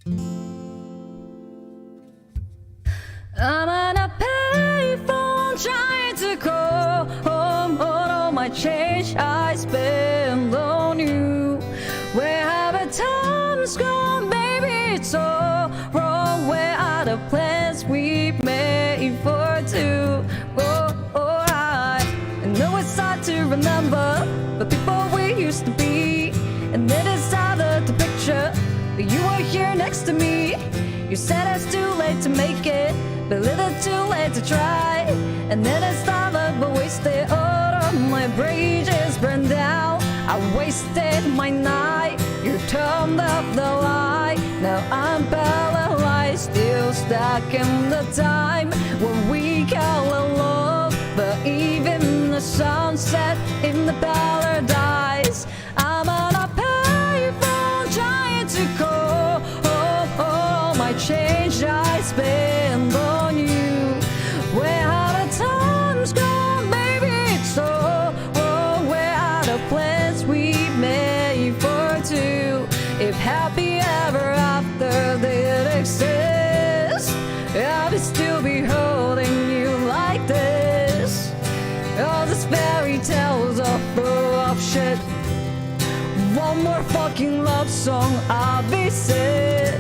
I'm on a payphone trying to call home all my change I spend on you. Where have the times gone, baby? It's all wrong. Where are the plans we made for two? I know it's hard to remember the people we used to be, and it is harder to picture that you were here next to me. You said it's too late to make it, but little too late to try. And then it's all but wasted. All of my bridges burned out. I wasted my night. You turned up the light. Now I'm paralyzed, still stuck in the time when we call it love. But even the sunset in the paradise. I'm on a payphone trying to call all my change I spend on you. Where are the times gone, baby? It's so wrong. Where are the plans we made for two? If happy ever after did exist, I would still be holding you like this. All these fairy tales are full of shit. One more fucking love song, I'll be sick.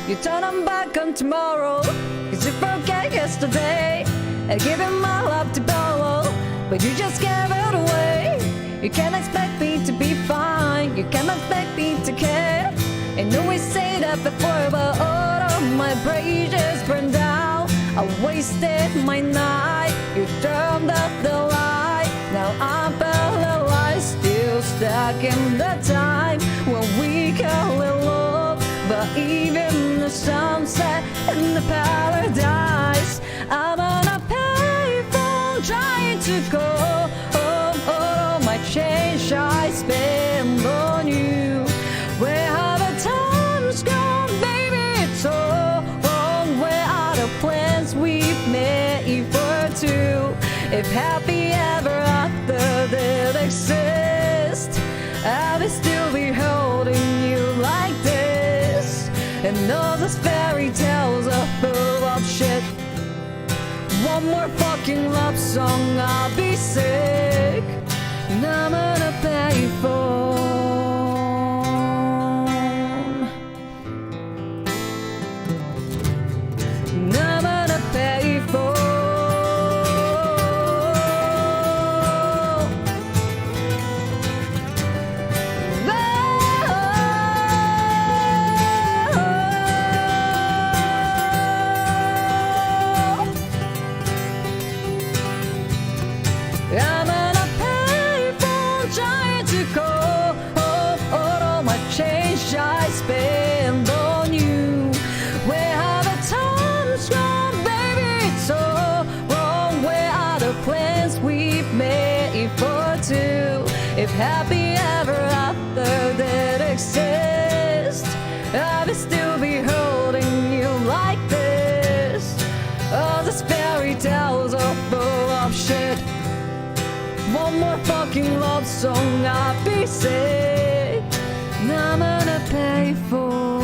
You turn them back on tomorrow, 'cause you forget yesterday. I gave you my love to borrow, but you just gave it away. You can't expect me to be fine, you can't expect me to care. I know we say that before, but all of my bridges burned down. I wasted my night, you turned up the light. Now I'm paralyzed, still stuck in the time when we call it love. But even the sunset in the paradise. I'm on a payphone trying to call home all my change I spend on you. Where are the times gone, baby? It's all wrong. Where are the plans we've made for two? If happy ever after did exist, I would still be holding you like this. And all those fairy tales are full of shit. One more fucking love song, I'll be sick. And I'm on a payphone. And I'm on a payphone. I'm on a payphone trying to call home all my change I spend on you. Where have the times gone, baby? It's all wrong. Where are the plans we've made for two? If happy ever after did exist, I would still be holding you like this. All these fairy tales are full of shit. One more fucking love song, I'll be sick. And I'm gonna pay for